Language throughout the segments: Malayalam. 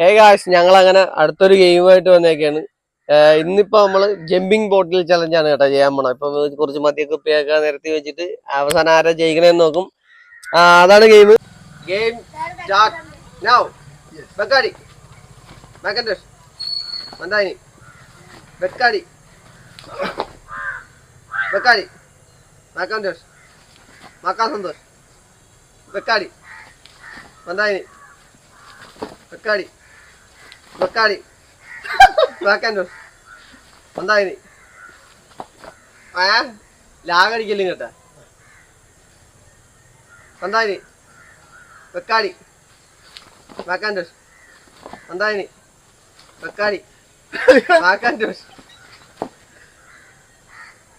ഹേ ഗായ്സ്, ഞങ്ങൾ അങ്ങനെ അടുത്തൊരു ഗെയിമായിട്ട് വന്നേക്കാണ്. ഇന്നിപ്പോ നമ്മള് ജമ്പിങ് ബോട്ടിൽ ചലഞ്ചാണ് കേട്ടോ ചെയ്യാൻ പോണത്. ഇപ്പൊ കുറച്ച് മദ്യമൊക്കെ കുപ്പിയൊക്കെ നിരത്തി വെച്ചിട്ട് അവസാനം ആരാ ജയിക്കണേന്ന് നോക്കും. അതാണ് ഗെയിം. Game start now. ബക്കാടി മാക്കൻഡോസ് മന്ദാനി ബക്കാടി ബക്കാടി മാക്കൻഡോസ് മാക്കാൻ സന്തോഷ് ബക്കാടി മന്ദാനി ബക്കാടി ബക്കാടി മാക്കൻഡോസ് മന്ദാനി ലാഗടിക്കലും കേട്ടാ. മന്ദാനി ബക്കാടി മാക്കൻഡോസ് മന്ദാനി ബക്കാടി മാക്കൻഡോസ്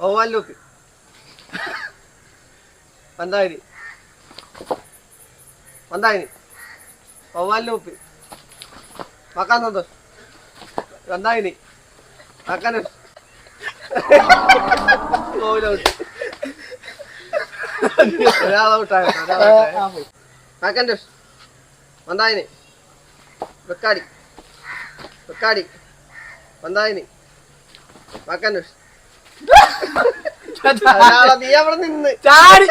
ഓവാലോക്ക് മന്ദാനി മന്ദാനി ഓവാലോക്ക് മാക്കാൻ സന്തോഷ് മന്ദാനി മാക്കൻഡോസ് ഒരാളൗട്ടായ മാക്കൻഡോസ് മന്ദാനി ബക്കാടി ബക്കാടി മന്ദാനി മാക്കൻഡോസ് നീ അവിടെ നിന്ന് ചാടി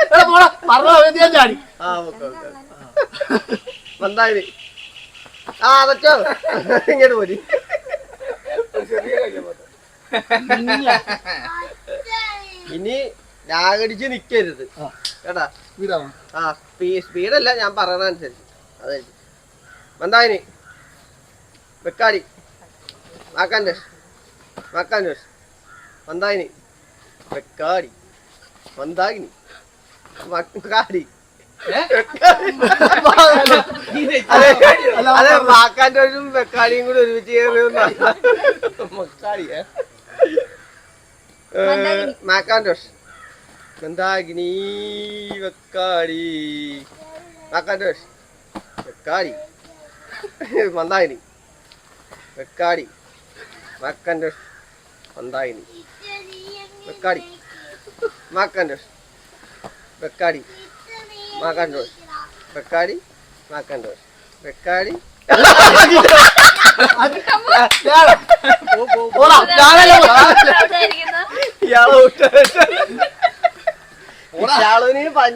ചാടി മന്ദാനി അതൊക്കെ ഇങ്ങോട്ട് പോരി. ഇനി രാഗടിച്ച് നിക്കരുത് കേട്ടാ. സ്പീഡല്ല, ഞാൻ പറയണനുസരിച്ച്. അതെ മന്ദാനി ബക്കാടി മാക്കൻഡോസ് മാക്കൻഡോസ് മന്ദാനി ബക്കാടി മന്ദാകിനി മക്കാടി. അതെ മാക്കാൻഡോസും ബക്കാടിയും കൂടി ഒരുമിച്ച് മക്കാടി മാക്കാൻഡോസ് മന്ദാകിനി ബക്കാടി മാക്കാൻഡോസ് ബക്കാടി മന്ദാകിനി ബക്കാടി മാക്കൻഡോസ് മന്ദാകിനി ബക്കാടി മാക്കൻഡോസ് ബക്കാടി മാക്കൻഡോസ് ബക്കാടി മാക്കൻഡോസ് ബക്കാടി.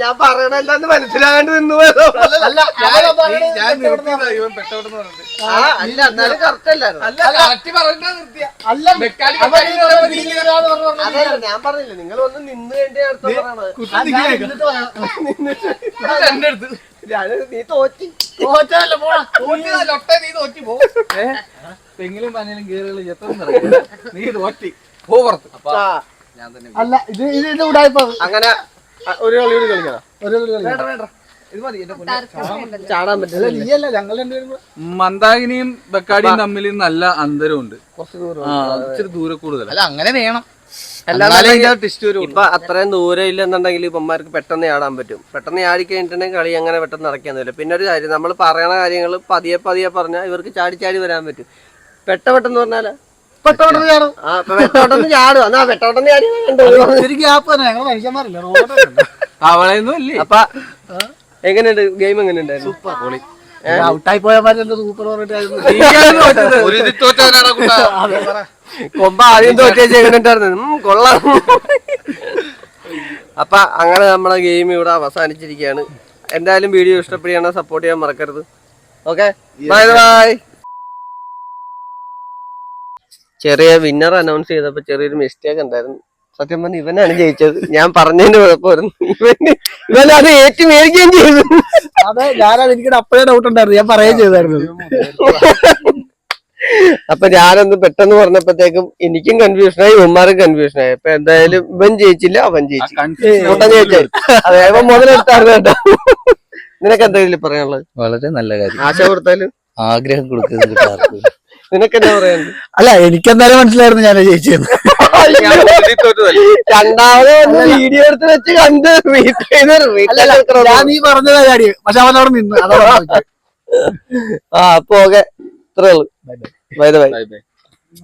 ഞാൻ പറയണല്ലെന്ന് മനസ്സിലാകാണ്ട് നിന്ന് പോയതോ. അല്ല എന്നാലും കറക്റ്റ് അല്ലായിരുന്നു. ഞാൻ പറഞ്ഞില്ല, നിങ്ങൾ ഒന്ന് നിന്ന് വേണ്ടി അടുത്ത പറയണത്. നീ തോറ്റി തെങ്ങിലും പനയിലും കേറുകളും എത്ര നീ തോറ്റി പോ പുറത്ത്. അല്ല ഇത് ഉടായ്പ. അങ്ങനെ ഒരു കളി കൂടി കളിക്കണം. ചാടാൻ പറ്റില്ല. മന്ദാകിനിയും ബക്കാടിയും തമ്മിൽ നല്ല അന്തരമുണ്ട്, കുറച്ച് ദൂരം, ഇച്ചിരി ദൂരെ കൂടുതൽ. അല്ല അങ്ങനെ വേണം. ഇപ്പൊ അത്രയും ദൂരം ഇല്ലെന്നുണ്ടെങ്കിൽ ഇപ്പന്മാർക്ക് പെട്ടെന്ന് ചാടാൻ പറ്റും. പെട്ടെന്ന് ചാടി കഴിഞ്ഞിട്ടുണ്ടെങ്കിൽ കളി അങ്ങനെ പെട്ടെന്ന് നടക്കാന്നില്ല. പിന്നെ ഒരു കാര്യം, നമ്മൾ പറയണ കാര്യങ്ങൾ പതിയെ പതിയെ പറഞ്ഞാൽ ഇവർക്ക് ചാടി ചാടി വരാൻ പറ്റും. പെട്ടെന്ന് പറഞ്ഞാല് പെട്ടെന്ന് ചാടും. എന്നാ പെട്ടെന്ന് ചാടി അവളെയൊന്നും ഇല്ലേ. അപ്പൊ എങ്ങനെയുണ്ട് ഗെയിം? എങ്ങനെയുണ്ടായിരുന്നു? സൂപ്പർ പൊളി. ഔട്ടായി പോയ സൂപ്പർ കൊമ്പ ആദ്യം തോറ്റേച്ച് എങ്ങനെയുണ്ടായിരുന്നു? കൊള്ളാം. അപ്പൊ അങ്ങനെ നമ്മളെ ഗെയിം ഇവിടെ അവസാനിച്ചിരിക്കുകയാണ്. എന്തായാലും വീഡിയോ ഇഷ്ടപ്പെടുകയാണെങ്കിൽ സപ്പോർട്ട് ചെയ്യാൻ മറക്കരുത്. Okay, bye bye. ചെറിയ വിന്നർ അനൗൺസ് ചെയ്തപ്പോ ചെറിയൊരു മിസ്റ്റേക്ക് ഉണ്ടായിരുന്നു. സത്യം പറഞ്ഞ ഇവനാണ് ജയിച്ചത്. ഞാൻ പറഞ്ഞതിന്റെ കുഴപ്പമായിരുന്നു. ഇവൻ അത് ഏറ്റു മേടിക്കുകയും ചെയ്തു. അതെ, ഞാനത് എനിക്ക് അപ്പോഴേ ഡൗട്ട് ഉണ്ടായിരുന്നു. ഞാൻ പറയുകയും ചെയ്തായിരുന്നു. അപ്പൊ ഞാനൊന്ന് പെട്ടെന്ന് പറഞ്ഞപ്പോഴത്തേക്കും എനിക്കും കൺഫ്യൂഷനായി, ഉമ്മാർക്കും കൺഫ്യൂഷനായി. അപ്പൊ എന്തായാലും ഇവൻ ജയിച്ചില്ല, അവൻ ജയിച്ചു. ജയിച്ചു. അതെ, ഇവൻ മുതലെടുത്തായിരുന്നു കേട്ടോ. നിനക്ക് എന്തെങ്കിലും പറയാനുള്ളത്? വളരെ നല്ല കാര്യം. ആശ കൊടുത്താലും ആഗ്രഹം കൊടുക്കുന്നത്. നിനക്കെന്താ പറയാനുണ്ട്? അല്ല, എനിക്കെന്തായാലും മനസ്സിലായിരുന്നു ഞാൻ ജയിച്ചത്. രണ്ടാമത് വീഡിയോ എടുത്ത് വെച്ച് കണ്ട് ഞാൻ നീ പറഞ്ഞതാ കാര്യം. പക്ഷെ അവൻ അവിടെ നിന്ന്. അപ്പൊ ഓക്കെ, ഇത്രേ ഉള്ളു. Bye bye.